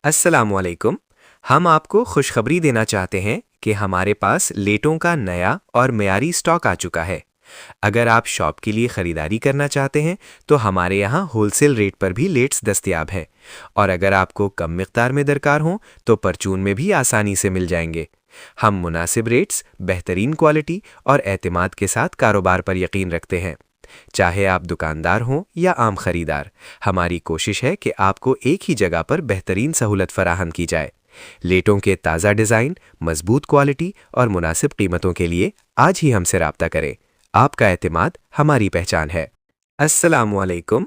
अस्सलाम वालेकुम। हम आपको खुशखबरी देना चाहते हैं कि हमारे पास लेटों का नया और मेयारी स्टॉक आ चुका है। अगर आप शॉप के लिए ख़रीदारी करना चाहते हैं तो हमारे यहाँ होलसेल रेट पर भी लेट्स दस्तयाब हैं, और अगर आपको कम मिक़दार में दरकार हों तो परचून में भी आसानी से मिल जाएंगे। हम मुनासिब रेट्स, बेहतरीन क्वालिटी और एतमाद के साथ कारोबार पर यकीन रखते हैं। चाहे आप दुकानदार हों या आम खरीदार, हमारी कोशिश है कि आपको एक ही जगह पर बेहतरीन सहूलत फराहम की जाए। लेटों के ताज़ा डिज़ाइन, मजबूत क्वालिटी और मुनासिब कीमतों के लिए आज ही हमसे राब्ता करें। आपका एतमाद हमारी पहचान है। अस्सलाम वालेकुम।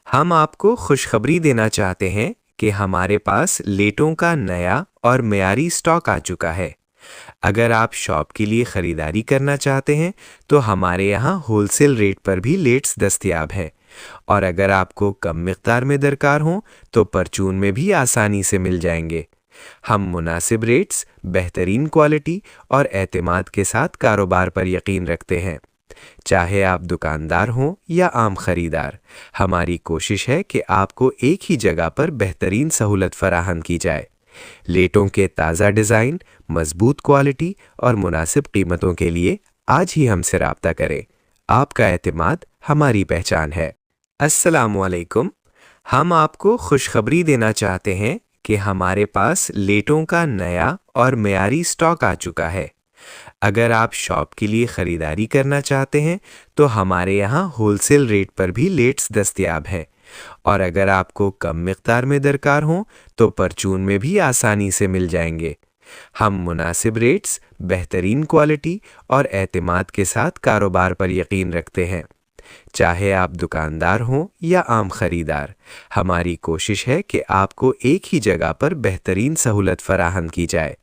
हम आपको खुशखबरी देना चाहते हैं कि हमारे पास लेटों का नया और मेयारी स्टॉक आ चुका है। अगर आप शॉप के लिए ख़रीदारी करना चाहते हैं तो हमारे यहाँ होलसेल रेट पर भी लेट्स दस्तयाब हैं, और अगर आपको कम मिक़दार में दरकार हों तो परचून में भी आसानी से मिल जाएंगे। हम मुनासिब रेट्स, बेहतरीन क्वालिटी और एतमाद के साथ कारोबार पर यकीन रखते हैं। चाहे आप दुकानदार हों या आम खरीदार, हमारी कोशिश है कि आपको एक ही जगह पर बेहतरीन सहूलत फराहम की जाए। लेटों के ताज़ा डिज़ाइन, मजबूत क्वालिटी और मुनासिब कीमतों के लिए आज ही हमसे राब्ता करें। आपका एतमाद हमारी पहचान है। अस्सलाम वालेकुम। हम आपको खुशखबरी देना चाहते हैं कि हमारे पास लेटों का नया और मेयारी स्टॉक आ चुका है। अगर आप शॉप के लिए ख़रीदारी करना चाहते हैं तो हमारे यहाँ होलसेल रेट पर भी लेट्स दस्तयाब हैं, और अगर आपको कम मिक़दार में दरकार हों तो परचून में भी आसानी से मिल जाएंगे। हम मुनासिब रेट्स, बेहतरीन क्वालिटी और एतमाद के साथ कारोबार पर यकीन रखते हैं। चाहे आप दुकानदार हों या आम खरीदार, हमारी कोशिश है कि आपको एक ही जगह पर बेहतरीन सहूलत फराहम की जाए।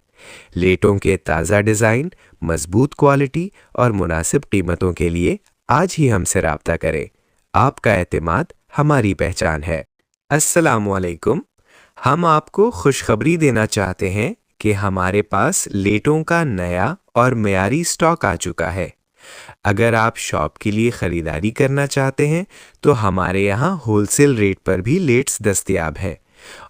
लेटों के ताज़ा डिज़ाइन, मजबूत क्वालिटी और मुनासिब कीमतों के लिए आज ही हमसे राब्ता करें। आपका एतमाद हमारी पहचान है। अस्सलाम वालेकुम। हम आपको खुशखबरी देना चाहते हैं कि हमारे पास लेटों का नया और मेयारी स्टॉक आ चुका है। अगर आप शॉप के लिए ख़रीदारी करना चाहते हैं तो हमारे यहाँ होलसेल रेट पर भी लेट्स दस्तयाब हैं,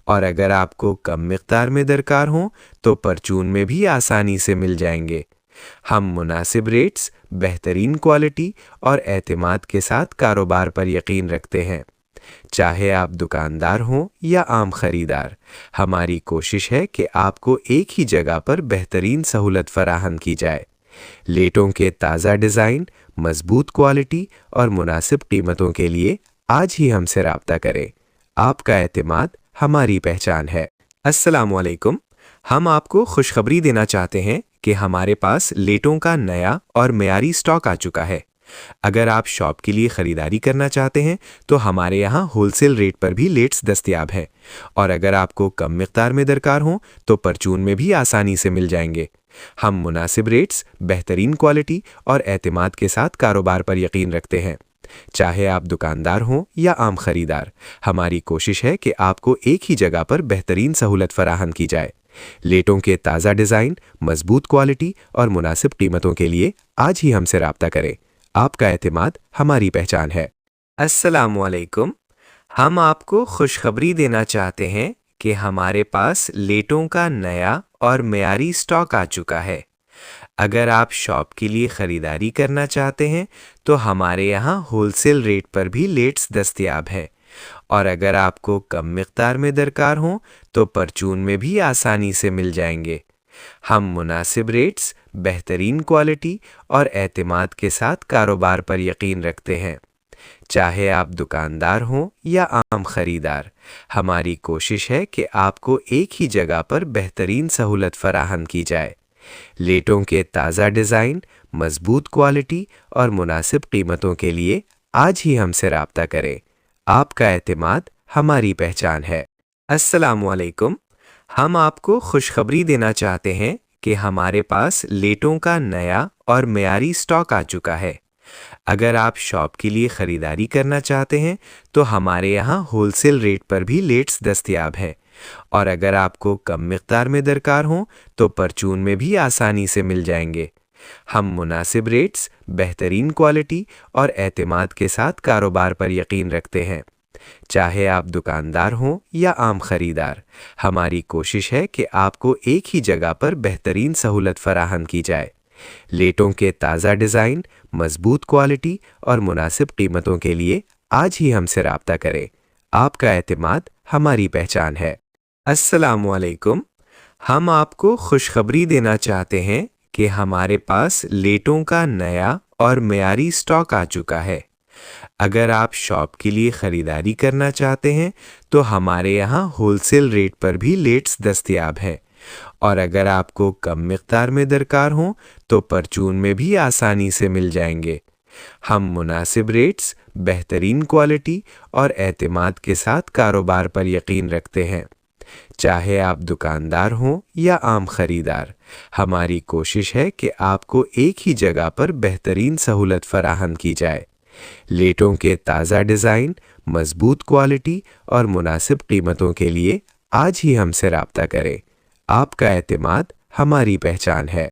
और अगर आपको कम मिक़दार में दरकार हों तो परचून में भी आसानी से मिल जाएंगे। हम मुनासिब रेट्स, बेहतरीन क्वालिटी और एतमाद के साथ कारोबार पर यकीन रखते हैं। चाहे आप दुकानदार हों या आम खरीदार, हमारी कोशिश है कि आपको एक ही जगह पर बेहतरीन सहूलत फराहम की जाए। लेटों के ताज़ा डिज़ाइन, मजबूत क्वालिटी और मुनासिब कीमतों के लिए आज ही हमसे राब्ता करें। आपका एतमाद हमारी पहचान है। अस्सलाम वालेकुम। हम आपको खुशखबरी देना चाहते हैं कि हमारे पास लेटों का नया और मेयारी स्टॉक आ चुका है। अगर आप शॉप के लिए ख़रीदारी करना चाहते हैं तो हमारे यहाँ होलसेल रेट पर भी लेट्स दस्तयाब हैं, और अगर आपको कम मिक़दार में दरकार हों तो परचून में भी आसानी से मिल जाएंगे। हम मुनासिब रेट्स, बेहतरीन क्वालिटी और एतमाद के साथ कारोबार पर यकीन रखते हैं। चाहे आप दुकानदार हों या आम खरीदार, हमारी कोशिश है कि आपको एक ही जगह पर बेहतरीन सहूलत फराहम की जाए। लेटों के ताज़ा डिज़ाइन, मजबूत क्वालिटी और मुनासिब कीमतों के लिए आज ही हमसे राब्ता करें। आपका एतमाद हमारी पहचान है। अस्सलाम वालेकुम। हम आपको खुशखबरी देना चाहते हैं कि हमारे पास लेटों का नया और मेयारी स्टॉक आ चुका है। अगर आप शॉप के लिए ख़रीदारी करना चाहते हैं तो हमारे यहाँ होलसेल रेट पर भी लेट्स दस्तयाब हैं, और अगर आपको कम मिक़दार में दरकार हों तो परचून में भी आसानी से मिल जाएंगे। हम मुनासिब रेट्स, बेहतरीन क्वालिटी और एतमाद के साथ कारोबार पर यकीन रखते हैं। चाहे आप दुकानदार हों या आम खरीदार, हमारी कोशिश है कि आपको एक ही जगह पर बेहतरीन सहूलत फराहम की जाए। लेटों के ताज़ा डिज़ाइन, मजबूत क्वालिटी और मुनासिब कीमतों के लिए आज ही हमसे राब्ता करें। आपका एतमाद हमारी पहचान है। अस्सलाम वालेकुम। हम आपको खुशखबरी देना चाहते हैं कि हमारे पास लेटों का नया और मेयारी स्टॉक आ चुका है। अगर आप शॉप के लिए ख़रीदारी करना चाहते हैं तो हमारे यहाँ होलसेल रेट पर भी लेट्स दस्तयाब हैं, और अगर आपको कम मिक़दार में दरकार हों तो परचून में भी आसानी से मिल जाएंगे। हम मुनासिब रेट्स, बेहतरीन क्वालिटी और एतमाद के साथ कारोबार पर यकीन रखते हैं। चाहे आप दुकानदार हों या आम खरीदार, हमारी कोशिश है कि आपको एक ही जगह पर बेहतरीन सहूलत फराहम की जाए। लेटों के ताज़ा डिज़ाइन, मजबूत क्वालिटी और मुनासिब कीमतों के लिए आज ही हमसे राब्ता करें। आपका एतमाद हमारी पहचान है। अस्सलामु अलैकुम। हम आपको खुशखबरी देना चाहते हैं कि हमारे पास लेटों का नया और मेयारी स्टॉक आ चुका है। अगर आप शॉप के लिए ख़रीदारी करना चाहते हैं तो हमारे यहाँ होलसेल रेट पर भी लेट्स दस्तयाब हैं, और अगर आपको कम मिक़दार में दरकार हों तो परचून में भी आसानी से मिल जाएंगे। हम मुनासिब रेट्स, बेहतरीन क्वालिटी और एतमाद के साथ कारोबार पर यकीन रखते हैं। चाहे आप दुकानदार हों या आम खरीदार, हमारी कोशिश है कि आपको एक ही जगह पर बेहतरीन सहूलत फराहम की जाए। लेटों के ताज़ा डिज़ाइन, मजबूत क्वालिटी और मुनासिब कीमतों के लिए आज ही हमसे राब्ता करें। आपका एतमाद हमारी पहचान है।